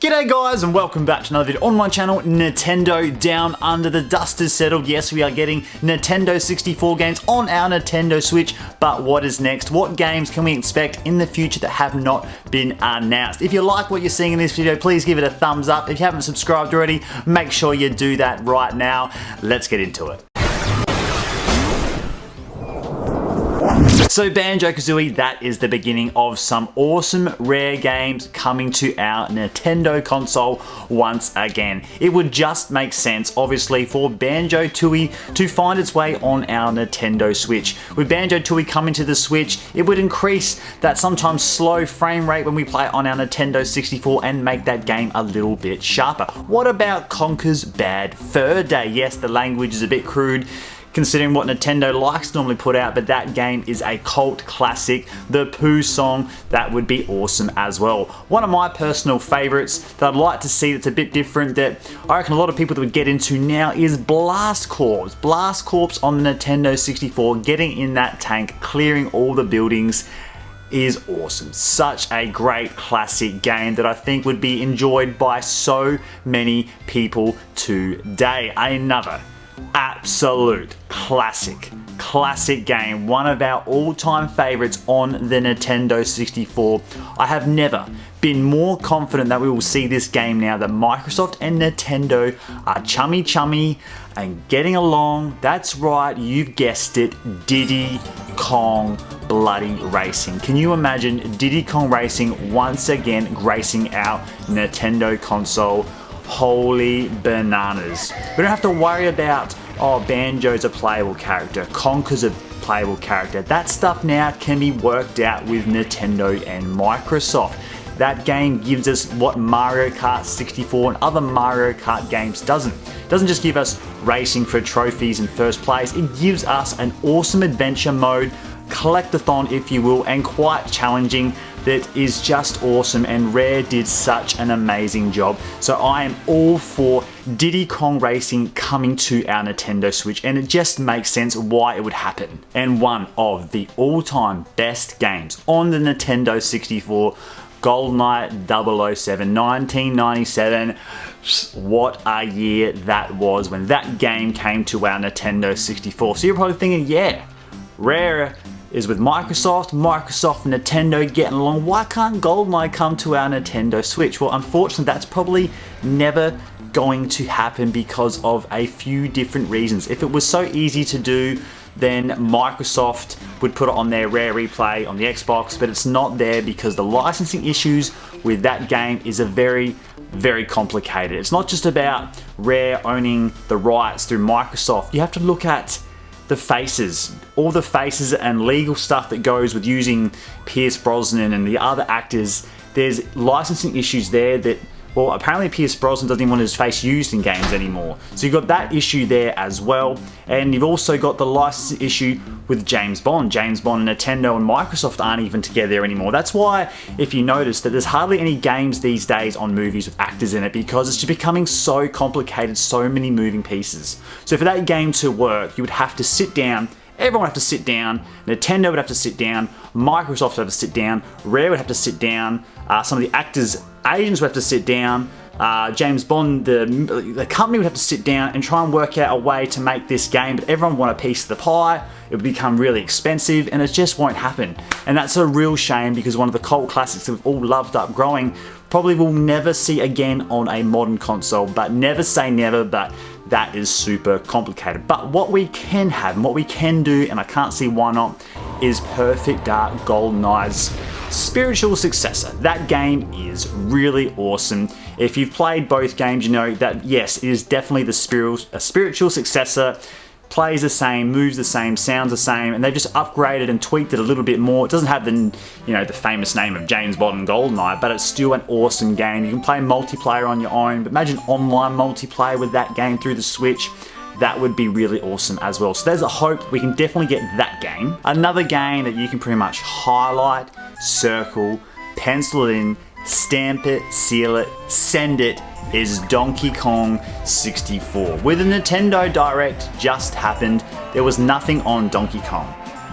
G'day guys and welcome back to another video on my channel, Nintendo Down Under. The dust is settled. Yes, we are getting Nintendo 64 games on our Nintendo Switch, but what is next? What games can we expect in the future that have not been announced? If you like what you're seeing in this video, please give it a thumbs up. If you haven't subscribed already, make sure you do that right now. Let's get into it. So BanjoKazooie, that is the beginning of some awesome rare games coming to our Nintendo console once again. It would just make sense, obviously, for BanjoKazooie to find its way on our Nintendo Switch. With BanjoKazooie coming to the Switch, it would increase that sometimes slow frame rate when we play on our Nintendo 64 and make that game a little bit sharper. What about Conker's Bad Fur Day? Yes, the language is a bit crude considering what Nintendo likes to normally put out, but that game is a cult classic. The Pooh song, that would be awesome as well. One of my personal favorites that I'd like to see that's a bit different that I reckon a lot of people that would get into now is Blast Corps. Blast Corps on the Nintendo 64, getting in that tank, clearing all the buildings is awesome. Such a great classic game that I think would be enjoyed by so many people today. Another absolute classic game, one of our all-time favorites on the Nintendo 64. I have never been more confident that we will see this game now that Microsoft and Nintendo are chummy and getting along. That's right, you've guessed it, Diddy Kong Bloody Racing. Can you imagine Diddy Kong Racing once again gracing our Nintendo console? Holy bananas. We don't have to worry about, oh, Banjo's a playable character, Conker's a playable character. That stuff now can be worked out with Nintendo and Microsoft. That game gives us what Mario Kart 64 and other Mario Kart games doesn't. It doesn't just give us racing for trophies and first place, it gives us an awesome adventure mode, collectathon if you will, and quite challenging that is just awesome, and Rare did such an amazing job. So I am all for Diddy Kong Racing coming to our Nintendo Switch, and it just makes sense why it would happen. And one of the all-time best games on the Nintendo 64, GoldenEye 007, 1997. What a year that was when that game came to our Nintendo 64. So you're probably thinking, yeah, Rare is with Microsoft and Nintendo getting along. Why can't GoldenEye come to our Nintendo Switch? Well, unfortunately, that's probably never going to happen because of a few different reasons. If it was so easy to do, then Microsoft would put it on their Rare Replay on the Xbox, but it's not there because the licensing issues with that game is very complicated. It's not just about Rare owning the rights through Microsoft. You have to look at the faces, all the faces and legal stuff that goes with using Pierce Brosnan and the other actors. There's licensing issues there that, well, apparently Pierce Brosnan doesn't even want his face used in games anymore. So you've got that issue there as well. And you've also got the licensing issue with James Bond. James Bond, Nintendo and Microsoft aren't even together anymore. That's why, if you notice, that there's hardly any games these days on movies with actors in it because it's just becoming so complicated, so many moving pieces. So for that game to work, you would have to sit down, everyone would have to sit down, Nintendo would have to sit down, Microsoft would have to sit down, Rare would have to sit down, some of the actors' agents would have to sit down, James Bond, the company would have to sit down and try and work out a way to make this game, but everyone would want a piece of the pie. It would become really expensive and it just won't happen. And that's a real shame because one of the cult classics that we've all loved up growing probably will never see again on a modern console. But never say never, but that is super complicated. But what we can have and what we can do, and I can't see why not, is Perfect Dark GoldenEye's spiritual successor. That game is really awesome. If you've played both games, you know that yes, it is definitely the spiritual successor. Plays the same, moves the same, sounds the same, and they've just upgraded and tweaked it a little bit more. It doesn't have the, you know, the famous name of James Bond and GoldenEye, but it's still an awesome game. You can play multiplayer on your own, but imagine online multiplayer with that game through the Switch. That would be really awesome as well. So there's a hope we can definitely get that game. Another game that you can pretty much highlight, circle, pencil it in, stamp it, seal it, send it, is Donkey Kong 64. With the Nintendo Direct just happened, there was nothing on Donkey Kong.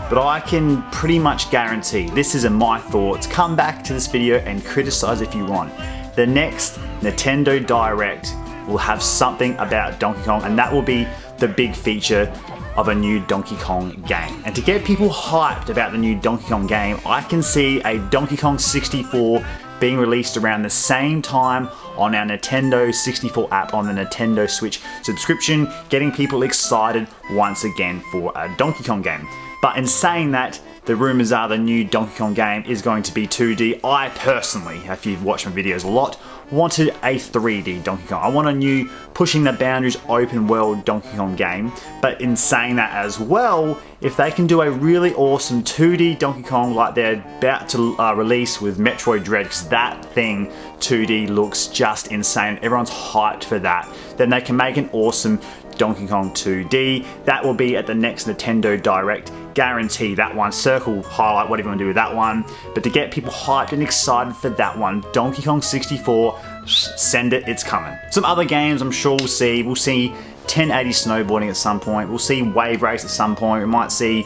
But I can pretty much guarantee, this isn't my thoughts, come back to this video and criticize if you want. the next Nintendo Direct will have something about Donkey Kong, and that will be the big feature of a new Donkey Kong game. And to get people hyped about the new Donkey Kong game, I can see a Donkey Kong 64 being released around the same time on our Nintendo 64 app on the Nintendo Switch subscription, getting people excited once again for a Donkey Kong game. But in saying that, the rumors are the new Donkey Kong game is going to be 2D. I personally, if you've watched my videos a lot, wanted a 3D Donkey Kong. I want a new, pushing the boundaries, open world Donkey Kong game. But in saying that as well, if they can do a really awesome 2D Donkey Kong like they're about to release with Metroid Dread, because that thing 2D looks just insane, everyone's hyped for that, then they can make an awesome Donkey Kong 2D. That will be at the next Nintendo Direct. Guarantee that one. Circle, highlight, whatever you want to do with that one. But to get people hyped and excited for that one, Donkey Kong 64, send it, it's coming. Some other games I'm sure we'll see. We'll see 1080 snowboarding at some point. We'll see Wave Race at some point. We might see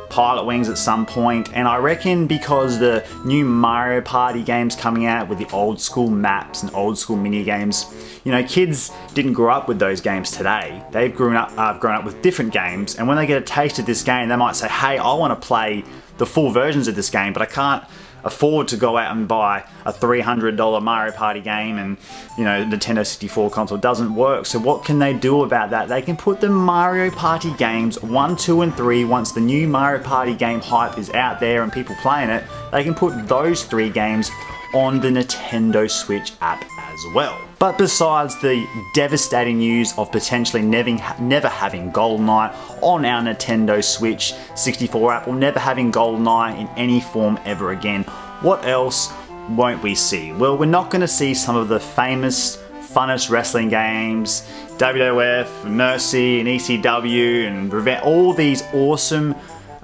Pilot Wings at some point, and I reckon because the new Mario Party game's coming out with the old school maps and old school mini games, you know, kids didn't grow up with those games today. They've grown up with different games, and when they get a taste of this game, they might say, hey, I want to play the full versions of this game, but I can't afford to go out and buy a $300 Mario Party game, and you know, Nintendo 64 console doesn't work. So what can they do about that? They can put the Mario Party games 1, 2 and 3, once the new Mario Party game hype is out there and people playing it, they can put those 3 games on the Nintendo Switch app as well. But besides the devastating news of potentially never having GoldenEye on our Nintendo Switch 64 app, or never having GoldenEye in any form ever again, what else won't we see? Well, we're not going to see some of the famous, funnest wrestling games, WWF, Mercy, and ECW, and Revenge, all these awesome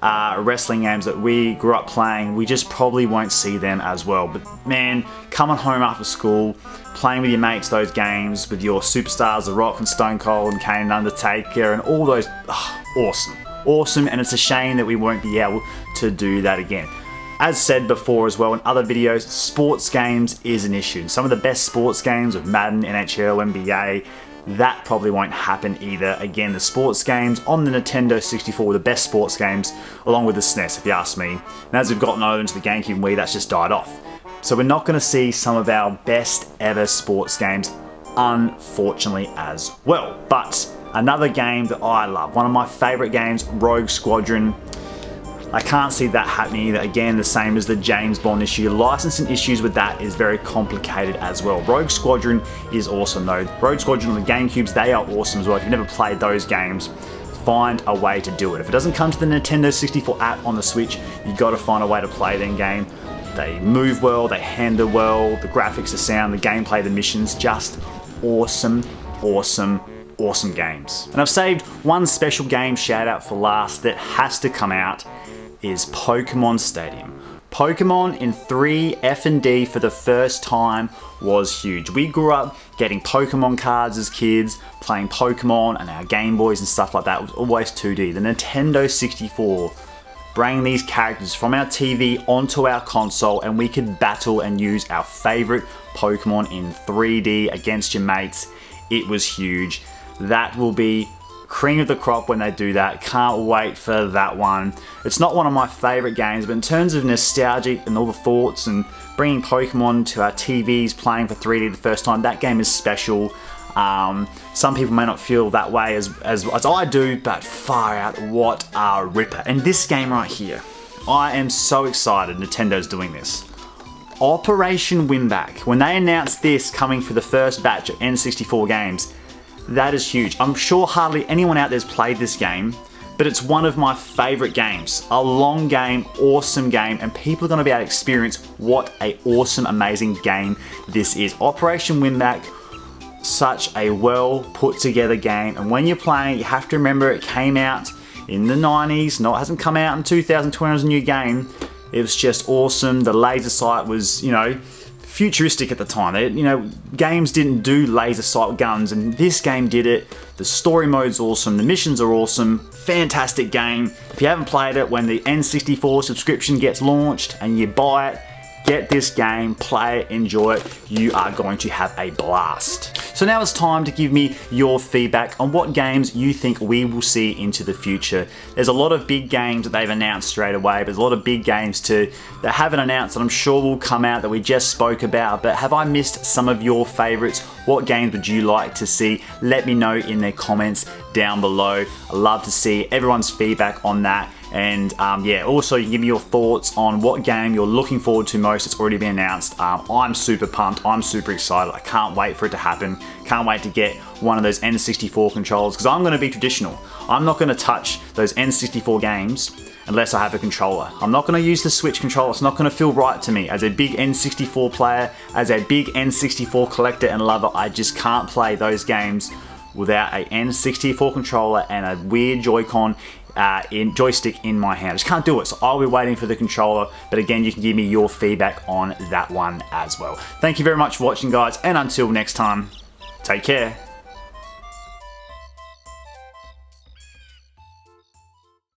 wrestling games that we grew up playing. We just probably won't see them as well. But man, coming home after school, playing with your mates those games with your superstars, The Rock and Stone Cold and Kane and Undertaker and all those, awesome, and it's a shame that we won't be able to do that again. As said before as well in other videos, sports games is an issue. Some of the best sports games of Madden, NHL, NBA, that probably won't happen either. Again, the sports games on the Nintendo 64 were the best sports games, along with the SNES if you ask me. And as we've gotten over into the GameCube and Wii, that's just died off. So we're not going to see some of our best ever sports games, unfortunately, as well. But another game that I love, one of my favourite games, Rogue Squadron, I can't see that happening either. Again, the same as the James Bond issue. Licensing issues with that is very complicated as well. Rogue Squadron is awesome though. Rogue Squadron on the GameCubes, they are awesome as well. If you've never played those games, find a way to do it. If it doesn't come to the Nintendo 64 app on the Switch, you've got to find a way to play them game. They move well, they handle well, the graphics, the sound, the gameplay, the missions, just awesome, awesome, awesome games. And I've saved one special game shout out for last that has to come out, is Pokemon Stadium. Pokemon in 3D for the first time was huge. We grew up getting Pokemon cards as kids, playing Pokemon and our Game Boys and stuff like that. It was always 2D. The Nintendo 64 bringing these characters from our TV onto our console, and we could battle and use our favorite Pokemon in 3D against your mates. It was huge. That will be cream of the crop when they do that. Can't wait for that one. It's not one of my favorite games, but in terms of nostalgia and all the thoughts and bringing Pokemon to our TVs, playing for 3D the first time, that game is special. Some people may not feel that way as I do, but far out, what a ripper. And this game right here, I am so excited Nintendo's doing this. Operation Winback. When they announced this coming for the first batch of N64 games, that is huge. I'm sure hardly anyone out there's played this game, but it's one of my favorite games. A long game, awesome game, and people are going to be able to experience what a awesome, amazing game this is. Operation Winback, such a well put together game, and when you're playing it, you have to remember it came out in the 90s, it hasn't come out in 2020 as a new game. It was just awesome. The laser sight was, you know, futuristic at the time. Games didn't do laser sight guns, and this game did it. The story mode's awesome, the missions are awesome, fantastic game. If you haven't played it, when the N64 subscription gets launched and you buy it, Get this game, play it, enjoy it. You are going to have a blast. So now it's time to give me your feedback on what games you think we will see into the future. There's a lot of big games that they've announced straight away, but there's a lot of big games too that haven't announced that I'm sure will come out that we just spoke about. But have I missed some of your favorites? What games would you like to see? Let me know in the comments down below. I love to see everyone's feedback on that. And yeah, also you can give me your thoughts on what game you're looking forward to most. It's already been announced. I'm super pumped. I'm super excited. I can't wait for it to happen. Can't wait to get one of those N64 controllers because I'm going to be traditional. I'm not going to touch those N64 games unless I have a controller. I'm not going to use the Switch controller. It's not going to feel right to me. As a big N64 player, as a big N64 collector and lover, I just can't play those games without a N64 controller and a weird Joy-Con joystick in my hand. I just can't do it, so I'll be waiting for the controller. But again, you can give me your feedback on that one as well. Thank you very much for watching, guys, and until next time, take care.